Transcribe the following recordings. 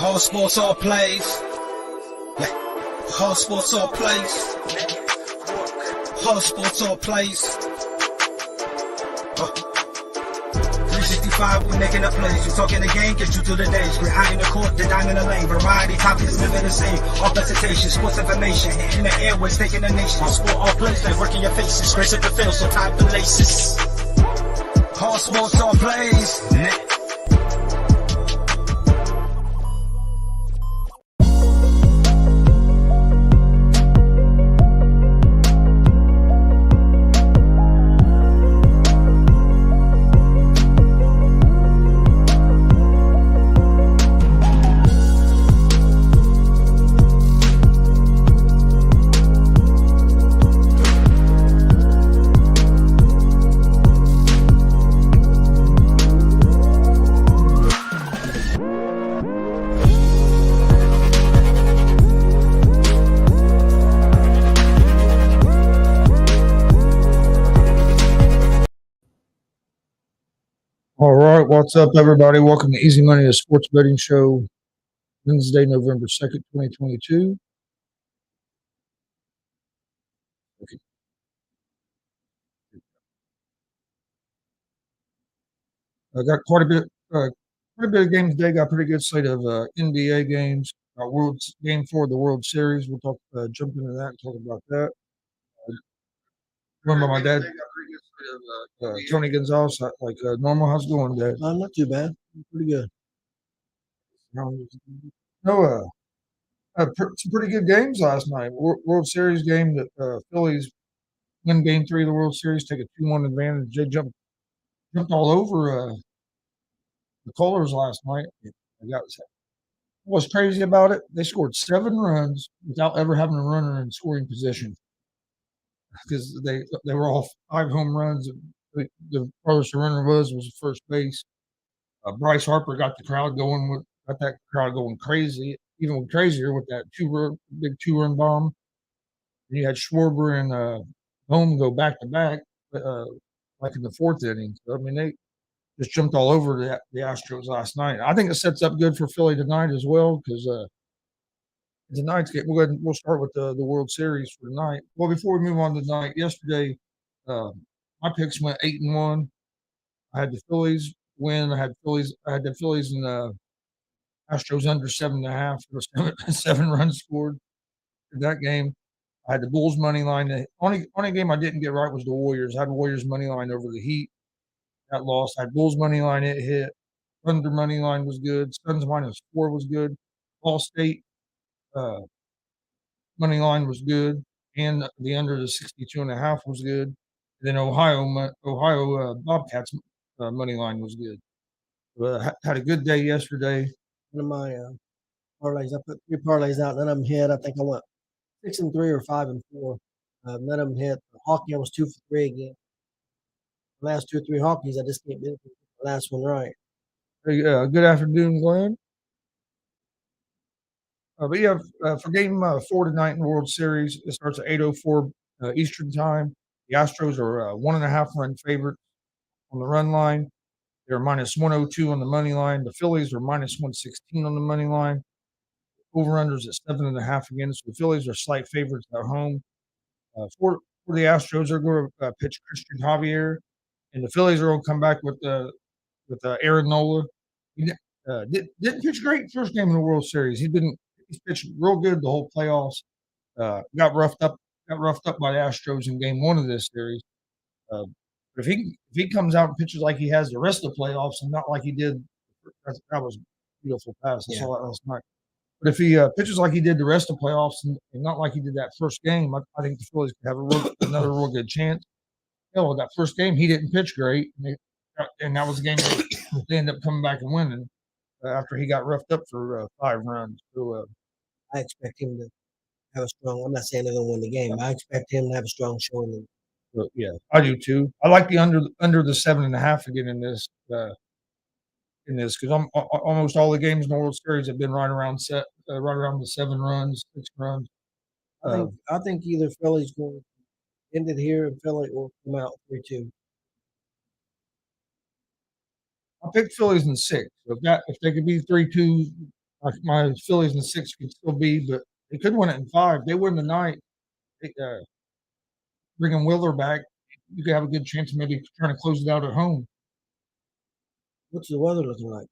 All sports, all plays. All sports, all plays. All sports, all plays. 365, we making a plays. You talking the game, get you to the days. We're high in the court, the dime in the lane. Variety topics, living the same. All presentation, sports information. In the airways, taking the nation. All sport, all plays, like working your faces. Grace at the field, so tie the laces. All sports, all plays. All right, what's up, everybody? Welcome to Easy Money, a sports betting show, Wednesday, November 2nd, 2022. Okay. I got quite a bit of games today. Got a pretty good slate of NBA games. Game 4 of the World Series. We'll jump into that and talk about that. Joined by my dad, Tony Gonzalez, like normal. How's it going, Dad? Not too bad. Pretty good. No, some pretty good games last night. World Series game that Phillies win Game 3 of the World Series, take a 2-1 advantage. They jumped all over the Colors last night. What's crazy about it? They scored 7 runs without ever having a runner in scoring position because they were all 5 home runs. The farthest the runner was first base. Bryce Harper got the crowd going got that crowd going crazy, even crazier with that big 2-run bomb. And you had Schwarber and Bohm go back to back, like in the 4th inning. So, I mean, they just jumped all over the Astros last night. I think it sets up good for Philly tonight as well because tonight's game. We'll start with the World Series for tonight. Well, before we move on to tonight, yesterday my picks went 8-1. I had the Phillies win. I had the Phillies and Astros under 7.5 for 7 runs scored in that game. I had the Bulls money line. The only game I didn't get right was the Warriors. I had Warriors money line over the Heat. That lost. I had Bulls money line. It hit. Thunder money line was good. Suns -4 was good. Ball State money line was good, and the under the 62.5 was good. And then Ohio Bobcats money line was good. Had a good day yesterday. One of my parlays, I put 3 parlays out. None of them hit. I think I went 6-3 or 5-4. None of them hit. Hockey, I was 2 for 3 again. The last 2 or 3 hockeys, I just can't get the last one right. Hey, good afternoon, Glenn. But yeah, for game 4 tonight in the World Series, it starts at 8:04 Eastern time. The Astros are 1.5 run favorites on the run line. They're -102 on the money line. The Phillies are -116 on the money line. Over-unders at 7.5 again. So the Phillies are slight favorites at home. For the Astros, they're going to pitch Christian Javier, and the Phillies are going to come back with Aaron Nola. He didn't pitch great first game in the World Series. He's pitched real good the whole playoffs. Got roughed up by the Astros in game 1 of this series. But if he comes out and pitches like he has the rest of the playoffs and not like he did, that was a beautiful pass. I saw that last night. But if he pitches like he did the rest of the playoffs and not like he did that first game, I think the Phillies could have another real good chance. That first game he didn't pitch great, and that was a game they ended up coming back and winning after he got roughed up for 5 runs. So I expect him to have a strong. I'm not saying they're going to win the game. I expect him to have a strong showing. Yeah, I do too. I like the under the 7.5 again in this because almost all the games in the World Series have been right around the 7 runs, 6 runs. I think either Philly's going to end it here and Philly will come out 3-2. I picked Phillies in 6. So if they could be 3-2, My Phillies in 6 could still be, but they could win it in 5. They win tonight, they, bringing Wheeler back, you could have a good chance of maybe trying to close it out at home. What's the weather looking like?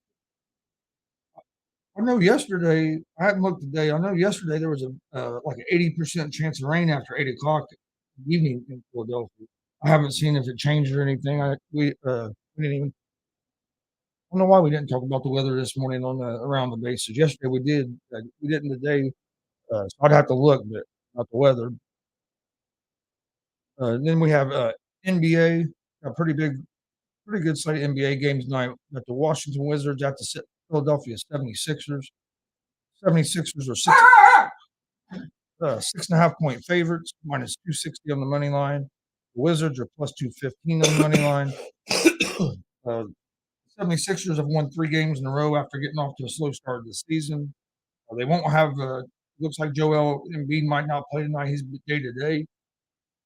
I know yesterday, I haven't looked today. I know yesterday there was like an 80% chance of rain after 8 o'clock evening in Philadelphia. I haven't seen if it changed or anything. We didn't even. I don't know why we didn't talk about the weather this morning on around the bases. Yesterday we did. We didn't today. So I'd have to look, but not the weather. Then we have NBA, a pretty good slate of NBA games tonight. Got the Washington Wizards at the Philadelphia 76ers. 76ers are 6.5 point favorites, minus 260 on the money line. The Wizards are plus 215 on the money line. 76ers have won 3 games in a row after getting off to a slow start of the season. They won't have, looks like Joel Embiid might not play tonight. He's day to day.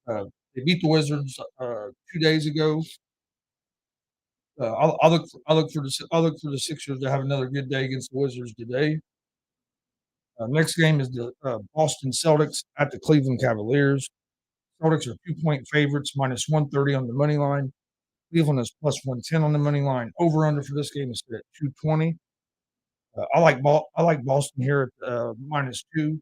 They beat the Wizards 2 days ago. I'll look for the Sixers to have another good day against the Wizards today. Next game is the Boston Celtics at the Cleveland Cavaliers. Celtics are 2 point favorites, minus 130 on the money line. Cleveland is plus 110 on the money line. Over under for this game is set at 220. I like Boston here at minus 2.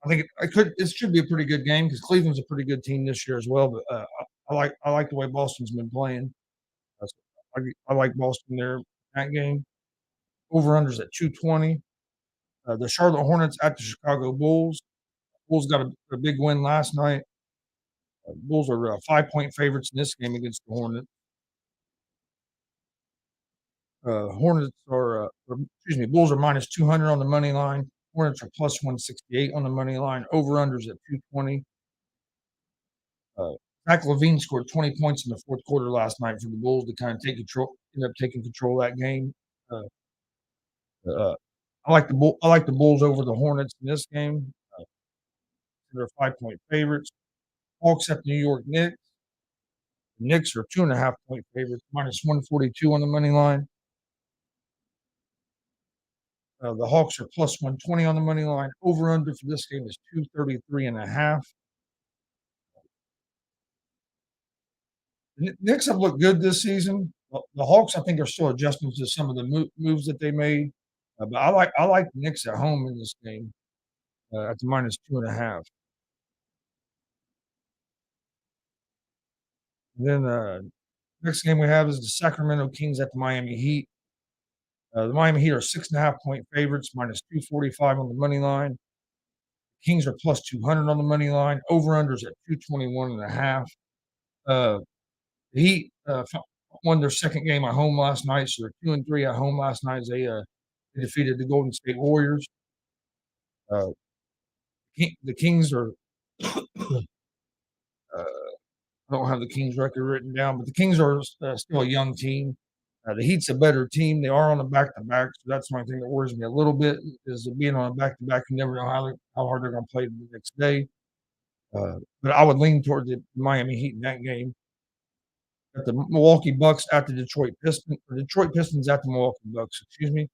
I think it should be a pretty good game because Cleveland's a pretty good team this year as well. But I like the way Boston's been playing. I like Boston there in that game. Over unders at 220. The Charlotte Hornets at the Chicago Bulls. Bulls got a big win last night. Bulls are 5 point favorites in this game against the Hornets. Bulls are minus 200 on the money line. Hornets are plus 168 on the money line. Over unders at 220. Zach LaVine scored 20 points in the fourth quarter last night for the Bulls to kind of end up taking control of that game. I like the Bulls over the Hornets in this game. They're 5 point favorites. Hawks at the New York Knicks. The Knicks are 2.5 point favorites, minus 142 on the money line. The Hawks are plus 120 on the money line. Over under for this game is 233.5. The Knicks have looked good this season. The Hawks, I think, are still adjusting to some of the moves that they made. But I like the Knicks at home in this game at the minus 2.5. Then next game we have is the Sacramento Kings at the Miami Heat. The Miami Heat are 6.5 point favorites, minus 245 on the money line. Kings are plus 200 on the money line. Over unders at 221.5. The Heat won their second game at home last night, so they're 2-3 at home last night as they defeated the Golden State Warriors. The Kings are. I don't have the Kings record written down, but the Kings are still a young team. The Heat's a better team. They are on a back-to-back, so that's one thing that worries me a little bit is being on a back-to-back. You never know how hard they're going to play the next day. But I would lean toward the Miami Heat in that game. Got the Milwaukee Bucks at the Detroit Pistons. Or Detroit Pistons at the Milwaukee Bucks. Excuse me.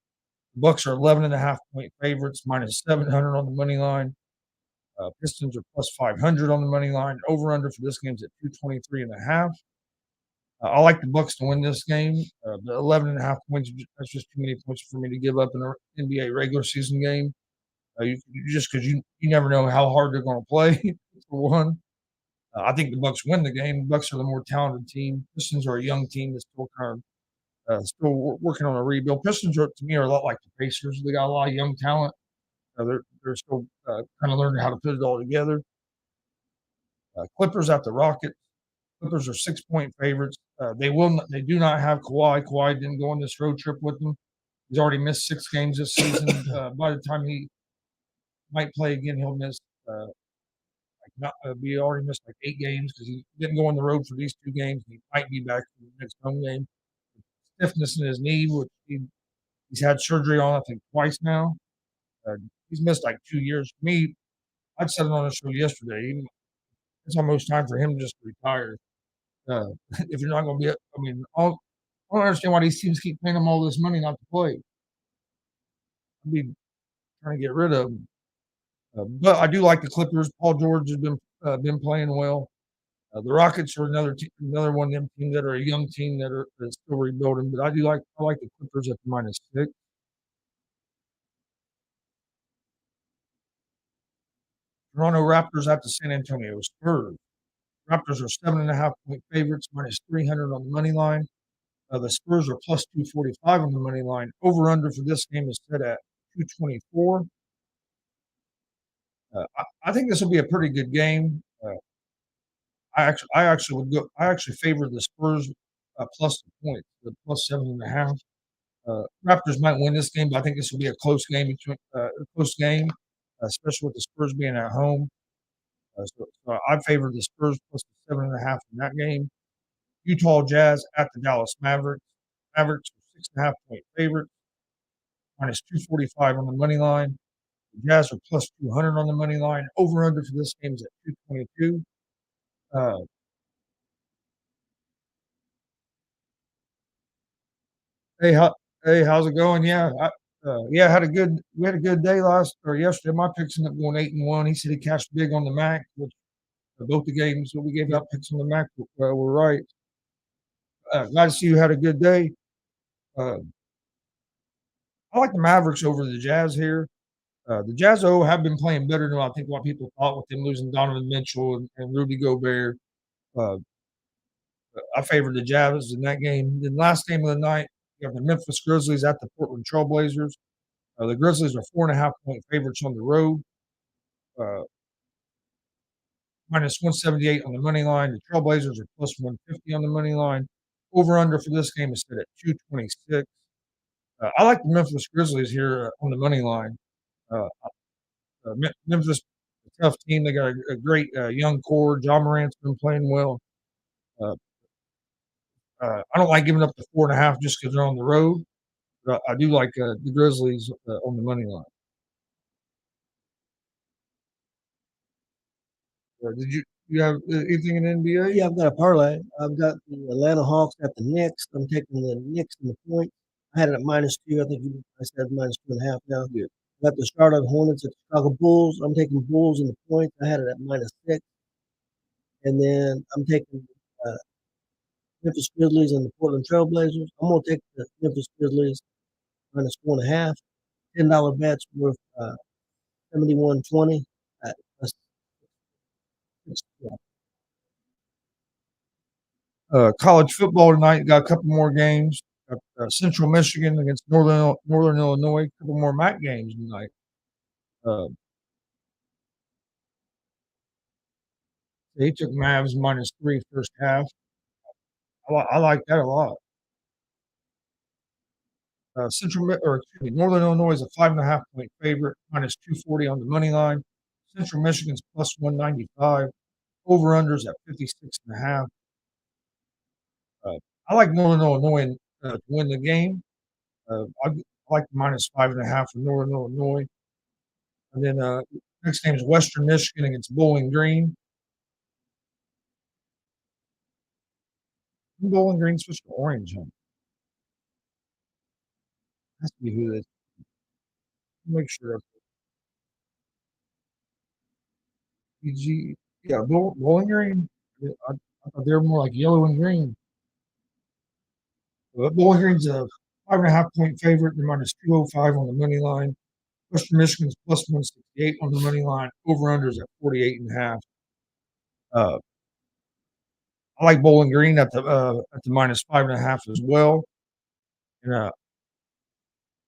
The Bucks are 11.5 point favorites, minus 700 on the money line. Pistons are plus 500 on the money line. Over under for this game is at 223.5. I like the Bucks to win this game. The 11.5 points, that's just too many points for me to give up in an NBA regular season game. Just because you never know how hard they're going to play, for one. I think the Bucks win the game. The Bucks are the more talented team. Pistons are a young team that's still kind of still working on a rebuild. Pistons, to me, are a lot like the Pacers. They got a lot of young talent. They're still kind of learning how to put it all together. Clippers at the Rockets. Clippers are 6 point favorites. They do not have Kawhi. Kawhi didn't go on this road trip with them. He's already missed 6 games this season. By the time he might play again, he'll miss be already missed like 8 games because he didn't go on the road for these 2 games. He might be back for the next home game. Stiffness in his knee, which he's had surgery on, I think, twice now. He's missed like 2 years. For me, I'd said it on the show yesterday. It's almost time for him just to retire. If you're not going to be, I don't understand why these teams keep paying him all this money not to play. I'd be trying to get rid of him. But I do like the Clippers. Paul George has been playing well. The Rockets are another one of them teams that are a young team that's still rebuilding. But I like the Clippers at the -6. Toronto Raptors at the San Antonio Spurs. Raptors are 7.5 point favorites, -300 on the money line. The Spurs are plus 245 on the money line. Over under for this game is set at 224. I think this will be a pretty good game. I actually favor the Spurs plus the point, the plus 7.5. Raptors might win this game, but I think this will be a close game, especially with the Spurs being at home. So I favor the Spurs plus the 7.5 in that game. Utah Jazz at the Dallas Mavericks. Mavericks are 6.5 point favorites, -245 on the money line. The Jazz are plus 200 on the money line. Over under for this game is at 222. Uh, hey, how's it going? Yeah, we had a good day yesterday. My picks ended up going 8-1. He said he cashed big on the Mac, which both the games that we gave out picks on the Mac were right. Glad to see you had a good day. Uh, I like the Mavericks over the Jazz here. The Jazz have been playing better than I think what people thought with them losing Donovan Mitchell and Rudy Gobert. Uh, I favored the Jazz in that game. The last game of the night, you have the Memphis Grizzlies at the Portland Trailblazers. The Grizzlies are 4.5 point favorites on the road, uh, -178 on the money line. The Trailblazers are plus 150 on the money line. Over under for this game is set at 226. I like the Memphis Grizzlies here on the money line. Uh, Memphis, a tough team. They got a great young core. John Morant's been playing well. Uh, I don't like giving up the 4.5 just because they're on the road. But I do like the Grizzlies on the money line. Did you have anything in the NBA? Yeah, I've got a parlay. I've got the Atlanta Hawks at the Knicks. I'm taking the Knicks in the point. I had it at -2. I think I said -2.5 now. Yeah. Got the Charlotte Hornets at the Chicago Bulls. I'm taking Bulls in the points. I had it at -6. And then I'm taking uh, Memphis Grizzlies and the Portland Trailblazers. I'm going to take the Memphis Grizzlies -4.5. $10 bets worth 71.20. That's, yeah. College football tonight. Got a couple more games. Got, Central Michigan against Northern Illinois. A couple more MAC games tonight. They took Mavs -3 first half. I like that a lot. Northern Illinois is a 5.5 point favorite, -240 on the money line. Central Michigan's plus 195. Over unders at 56.5. I like Northern Illinois to win the game. I like the -5.5 for Northern Illinois. And then next game is Western Michigan against Bowling Green. Bowling Green switched to orange, huh? Has to be who it is. Make sure. PG, yeah, Bowling Green. I thought they were more like yellow and green. But Bowling Green's a 5.5 point favorite. They're -205 on the money line. Western Michigan's plus 168 on the money line. Over unders at 48.5. Uh, I like Bowling Green at the -5.5 as well. And I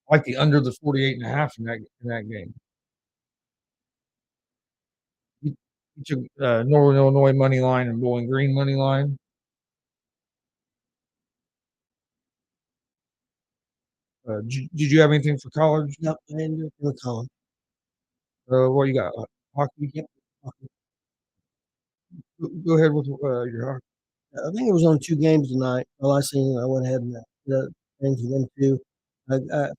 like the under the 48.5 in that game. You took Northern Illinois money line and Bowling Green money line. Did you have anything for college? Yep, I didn't do it for the column. What you got? Hockey? Yep. Okay. Go ahead with your hockey. I think it was only 2 games tonight. All I seen, I went ahead and did things for them too.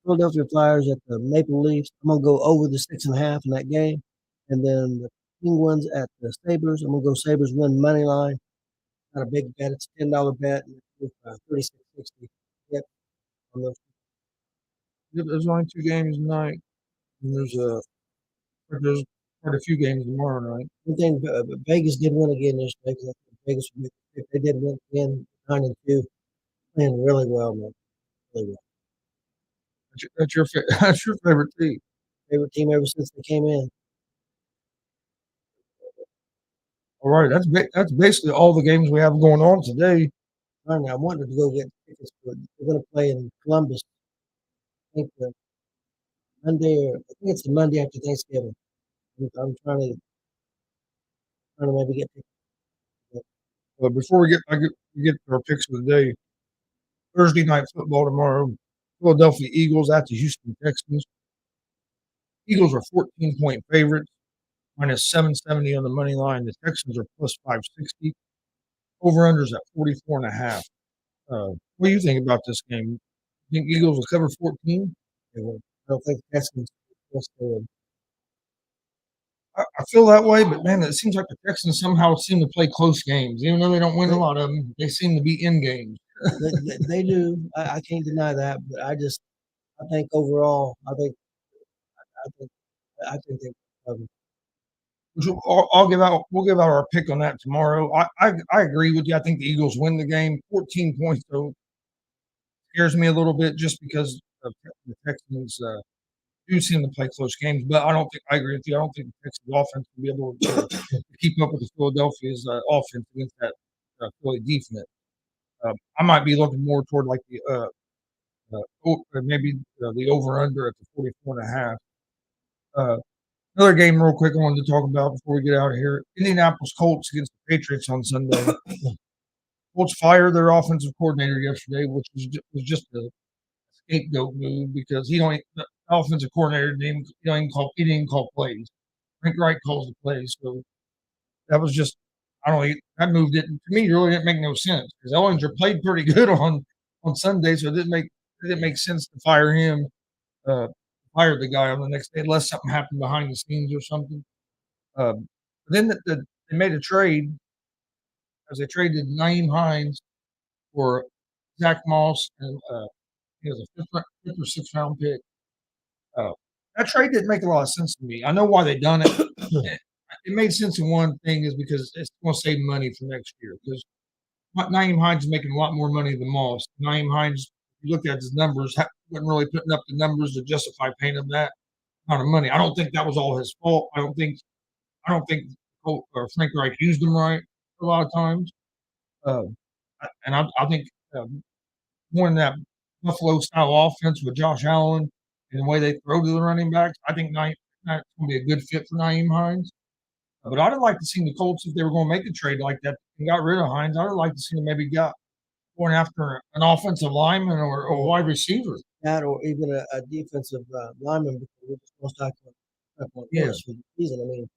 Philadelphia Flyers at the Maple Leafs. I'm gonna go over the 6.5 in that game, and then the Penguins at the Sabres. I'm gonna go Sabres win money line. Not a big bet. It's a $10 bet. And it's 36.60. Yep. On those. There's only 2 games tonight. And there's quite a few games tomorrow night. One thing, Vegas did win again yesterday. 'Cause I think Vegas, if they did win again, 9-2, playing really well, man. Really well. That's your favorite team. Favorite team ever since they came in. All right, that's basically all the games we have going on today. I don't know. I wanted to go get tickets, but they're going to play in Columbus. I think Monday, or I think it's the Monday after Thanksgiving. I'm trying to maybe get tickets. But before we get to our picks of the day, Thursday night football tomorrow. Philadelphia Eagles at the Houston Texans. Eagles are 14-point favorites, minus 770 on the money line. The Texans are plus 560. Over-unders at 44.5. What do you think about this game? You think Eagles will cover 14? I don't think Texans will stay. I feel that way, but man, it seems like the Texans somehow seem to play close games. Even though they don't win a lot of them, they seem to be in games. They do. I can't deny that, but I think overall, I think they cover. We'll give out our pick on that tomorrow. I agree with you. I think the Eagles win the game. 14 points though scares me a little bit just because of the Texans do seem to play close games. But I agree with you. I don't think the Texans offense will be able to keep up with the Philadelphia's offense against that Philly defense. I might be looking more toward like maybe the over under at the 44.5. Another game real quick I wanted to talk about before we get out of here. Indianapolis Colts against the Patriots on Sunday. Colts fired their offensive coordinator yesterday, which was just a scapegoat move because the offensive coordinator didn't call plays. Frank Reich calls the plays. So that was just that move to me really didn't make no sense because Ellinger played pretty good on Sunday, so it didn't make sense to fire him. Fire the guy on the next day unless something happened behind the scenes or something. But then they made a trade as they traded Naeem Hines for Zach Moss and he was a fifth or sixth round pick. That trade didn't make a lot of sense to me. I know why they done it. It made sense in one thing is because it's going to save money for next year because Naeem Hines is making a lot more money than Moss. Naeem Hines, if you look at his numbers, wasn't really putting up the numbers to justify paying him that amount of money. I don't think that was all his fault. I don't think Frank Reich used him right a lot of times. And I think more in that Buffalo style offense with Josh Allen and the way they throw to the running backs, I think that's going to be a good fit for Naeem Hines. But I'd like to see the Colts, if they were going to make a trade like that and got rid of Hines, I'd like to see them maybe going after an offensive lineman or a wide receiver. That or even a defensive lineman because we're just going to start for the season. I mean,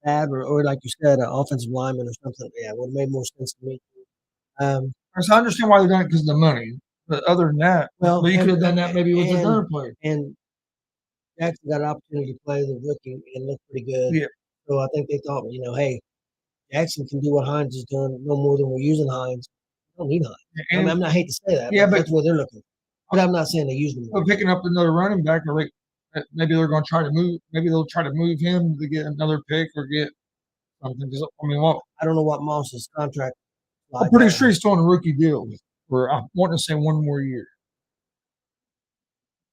that or like you said, an offensive lineman or something. Yeah, it would have made more sense to me. So I understand why they're doing it because of the money. But other than that, you could have done that maybe with a third player. And Jackson got an opportunity to play the rookie and look pretty good. Yeah. So I think they thought, hey, Jackson can do what Hines is doing no more than we're using Hines. We don't need Hines. I'm not hate to say that. Yeah, but that's what they're looking for. But I'm not saying they use them. Well, picking up another running back, or maybe they're going to try to move. Maybe they'll try to move him to get another pick or get something. I don't know what Moss's contract. I'm pretty sure he's still on a rookie deal for I want to say one more year.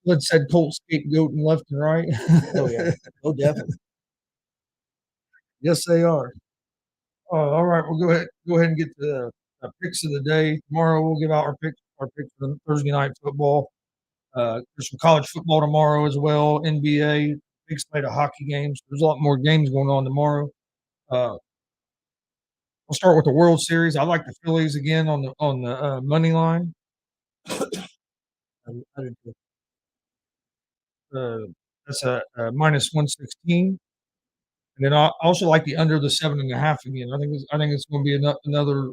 Let's said Colts scapegoating left and right. Oh yeah, oh definitely. Yes, they are. All right, we'll go ahead and get the picks of the day. Tomorrow we'll give out our picks for the Thursday night football. There's some college football tomorrow as well. NBA, big slate of hockey games. There's a lot more games going on tomorrow. We'll start with the World Series. I like the Phillies again on the money line. That's a minus 116. And then I also like the under the 7.5 again. I think it's going to be another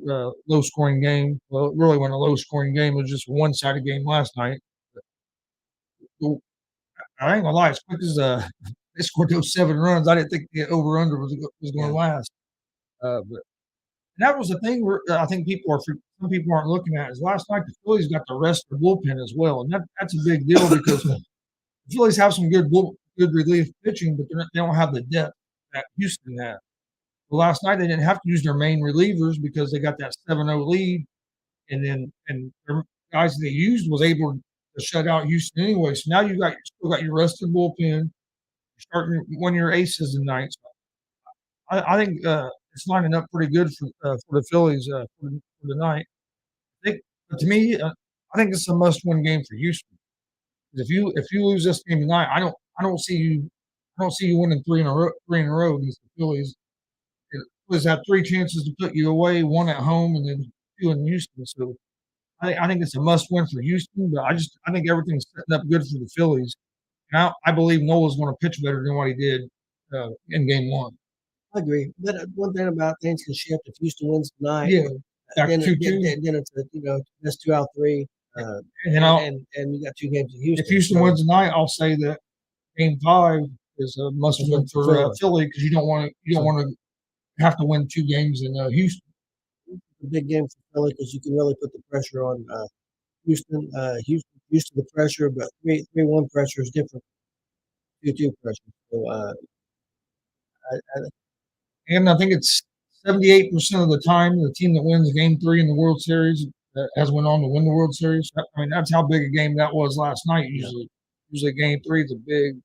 low scoring game. Well, it really wasn't a low scoring game. It was just a one sided game last night. But I ain't gonna lie. As quick as they scored those 7 runs, I didn't think the over under was going to last. But that was the thing where I think some people aren't looking at is last night the Phillies got the rest of the bullpen as well, and that's a big deal because the Phillies have some good good relief pitching, but they don't have the depth that Houston has. Well, last night they didn't have to use their main relievers because they got that 7-0 lead, and their guys they used was able to shut out Houston anyway. So now you still got your rested bullpen. You're starting one of your aces tonight. So I think it's lining up pretty good for the Phillies for the night. But to me, I think it's a must-win game for Houston. If you lose this game tonight, I don't see you winning three in a row against the Phillies. The Phillies have 3 chances to put you away, one at home and then 2 in Houston. So I think it's a must-win for Houston. But I think everything's setting up good for the Phillies. And I believe Nola's going to pitch better than what he did in Game 1. I agree. But one thing about things can shift if Houston wins tonight. Yeah, back then, 2-2. Then it's that's 2 out of 3. And you got 2 games in Houston. If Houston wins tonight, I'll say that Game 5 is a must-win for Philly because you don't want to have to win 2 games in Houston. A big game for Philly because you can really put the pressure on Houston. Houston used to the pressure, but 3-1 pressure is different. 2-2 pressure. So And I think it's 78% of the time the team that wins Game 3 in the World Series has went on to win the World Series. I mean, that's how big a game that was last night. Usually Game 3 is a big.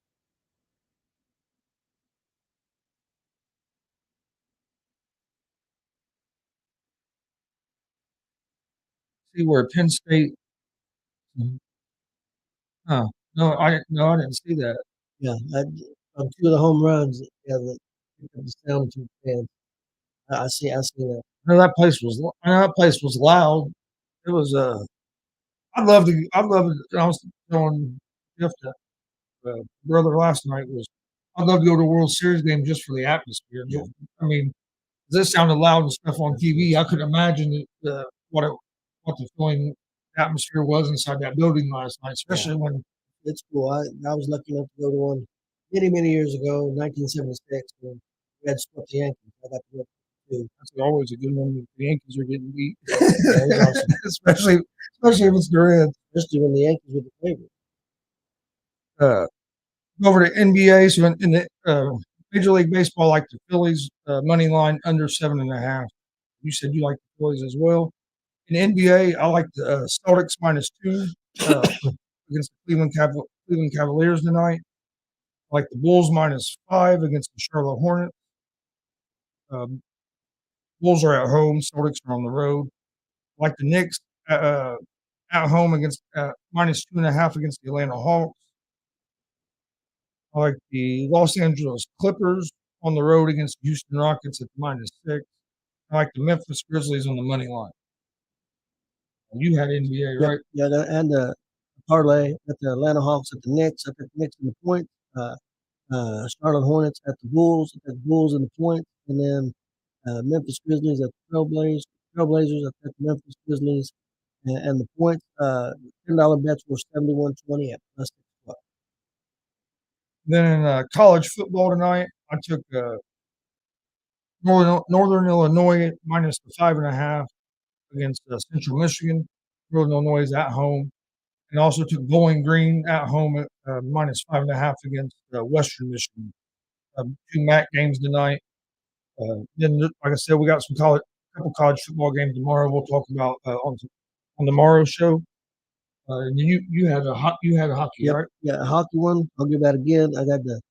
See where Penn State. No, I didn't see that. Yeah, on 2 of the home runs, the sound to fans. I see that. I know that place was loud. It was I'd love to. I was telling Jeff that brother last night was. I'd love to go to a World Series game just for the atmosphere. Yeah. I mean, this sounded loud and stuff on TV. I could imagine what the feeling atmosphere was inside that building last night, especially when it's cool. I was lucky enough to go to one many years ago, 1976, when we had swept the Yankees. I got to go to. That's always a good one. When the Yankees are getting beat, awesome. especially if it's Durant. Especially when the Yankees were the favorite. Over to NBA, so in the Major League Baseball, like the Phillies money line under 7.5. You said you like the Phillies as well. In NBA, I like the Celtics -2 against the Cleveland Cavaliers tonight. I like the Bulls -5 against the Charlotte Hornets. Bulls are at home, Celtics are on the road. I like the Knicks at home against -2.5 against the Atlanta Hawks. I like the Los Angeles Clippers on the road against the Houston Rockets at -6. I like the Memphis Grizzlies on the money line. You had NBA, right? Yeah, and the parlay at the Atlanta Hawks at the Knicks. I took the Knicks in the points. Charlotte Hornets at the Bulls. I took the Bulls in the points, and then Memphis Grizzlies at the Trailblazers. I took the Memphis Grizzlies and the points. $10 bets were 71.20 at +6. Then in college football tonight, I took Northern Illinois -5.5 against Central Michigan. Northern Illinois is at home, and also took Bowling Green at home at -5.5 against Western Michigan. 2 MAC games tonight. Then, like I said, we got couple college football games tomorrow. We'll talk about on tomorrow's show. And you had a hockey, Yep. right? Yeah, a hockey one. I'll give that again. I got the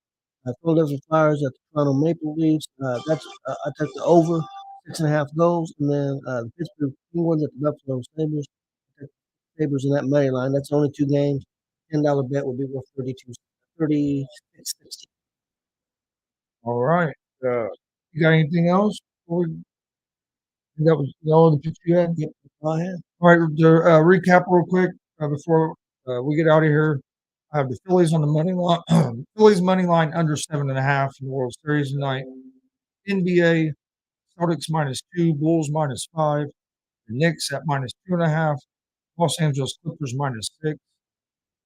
Philadelphia Flyers at the Toronto Maple Leafs. I took the over 6.5 goals, and then the Pittsburgh Penguins at the Buffalo Sabres. I took the Sabres in that money line. That's only 2 games. $10 bet will be worth 36.60. All right. You got anything else? That was all the picks you had? Yep, that's all I had. All right. To recap real quick before we get out of here, I have the Phillies on the money line. Phillies money line under 7.5 in the World Series tonight. NBA Celtics -2, Bulls -5, the Knicks at -2.5, Los Angeles Clippers -6,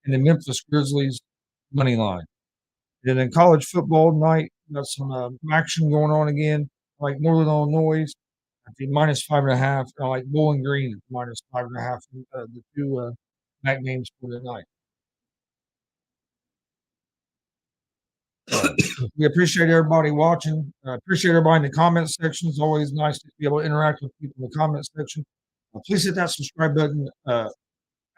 and the Memphis Grizzlies money line. And then college football tonight, got some action going on again. Like Northern Illinois at the -5.5. I like Bowling Green at -5.5. The 2 MAC games for tonight. We appreciate everybody watching. Appreciate everybody in the comment section. It's always nice to be able to interact with people in the comment section. Please hit that subscribe button at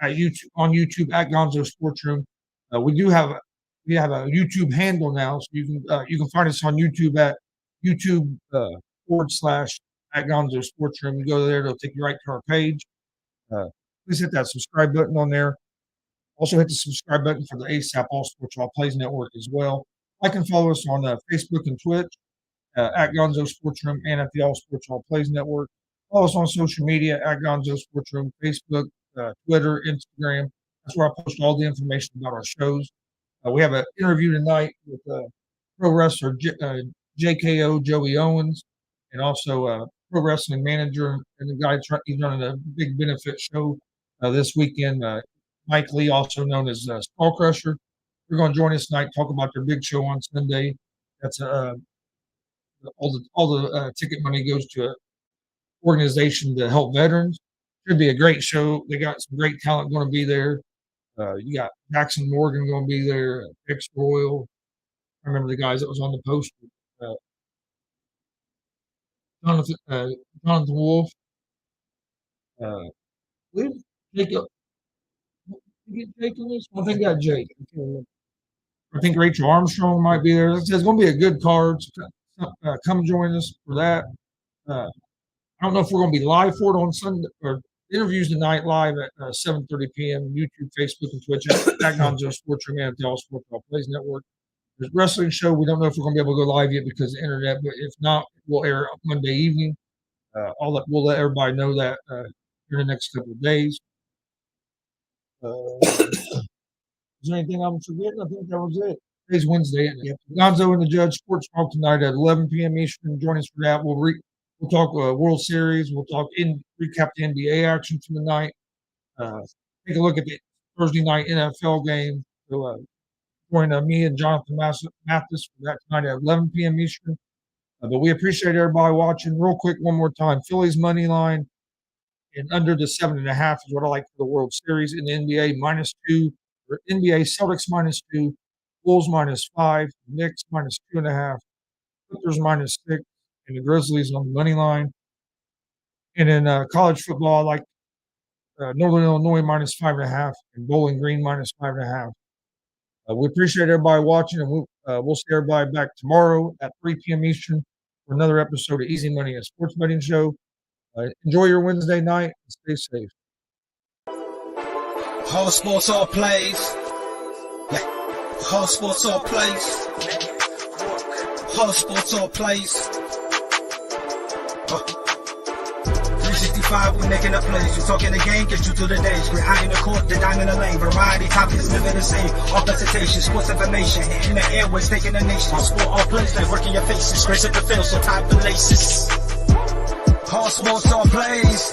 YouTube at Gonzo Sports Room. We have a YouTube handle now, so you can find us on YouTube at YouTube /at Gonzo Sports Room. You go there, it'll take you right to our page. Please hit that subscribe button on there. Also hit the subscribe button for the ASAP All Sports All Plays Network as well. Like and follow us on Facebook and Twitch at Gonzo Sports Room and at the All Sports All Plays Network. Follow us on social media at Gonzo Sports Room, Facebook, Twitter, Instagram. That's where I post all the information about our shows. We have an interview tonight with pro wrestler JKO Joey Owens, and also pro wrestling manager and the guy he's running a big benefit show this weekend. Mike Lee, also known as Skull Crusher. They're going to join us tonight, talk about their big show on Sunday. That's all the ticket money goes to an organization to help veterans. Should be a great show. They got some great talent going to be there. You got Jackson Morgan going to be there. X Royal. I remember the guys that was on the poster. Jonathan Wolf. Jacob. I think got Jake. I think Rachel Armstrong might be there. It's going to be a good card. Come join us for that. I don't know if we're going to be live for it on Sunday or interviews tonight live at 7:30 p.m. YouTube, Facebook, and Twitch at Gonzo Sports Room and the All Sports All Plays Network. There's a wrestling show. We don't know if we're going to be able to go live yet because of the internet, but if not, we'll air Monday evening. We'll let everybody know that in the next couple of days. Is there anything I'm forgetting? I think that was it. Today's Wednesday, isn't it? Yep. Gonzo and the Judge Sports Talk tonight at 11 p.m. Eastern. Join us for that. We'll talk World Series. We'll talk recap the NBA action from the night. Take a look at the Thursday night NFL game. So, join me and Jonathan Mathis for that tonight at 11 p.m. Eastern. But we appreciate everybody watching. Real quick, one more time. Phillies money line and under the 7.5 is what I like for the World Series. In the NBA, -2. Or NBA, Celtics -2. Bulls -5. Knicks -2.5. Clippers -6. And the Grizzlies on the money line. And in college football, I like Northern Illinois -5.5 and Bowling Green -5.5. We appreciate everybody watching, and we'll see everybody back tomorrow at 3 p.m. Eastern for another episode of Easy Money, a sports betting show. Enjoy your Wednesday night and stay safe. All sports, all plays. Yeah. All sports, all plays. All sports, all plays. 365, we making a plays. We talking the game, get you to the days. We're high in the court, the dime in the lane. Variety, topics, living the same. All presentation, sports information. Hitting the airways, taking the nation. All sport, all plays, like working your faces. Grace at the field, so tie the laces. All sports, all plays.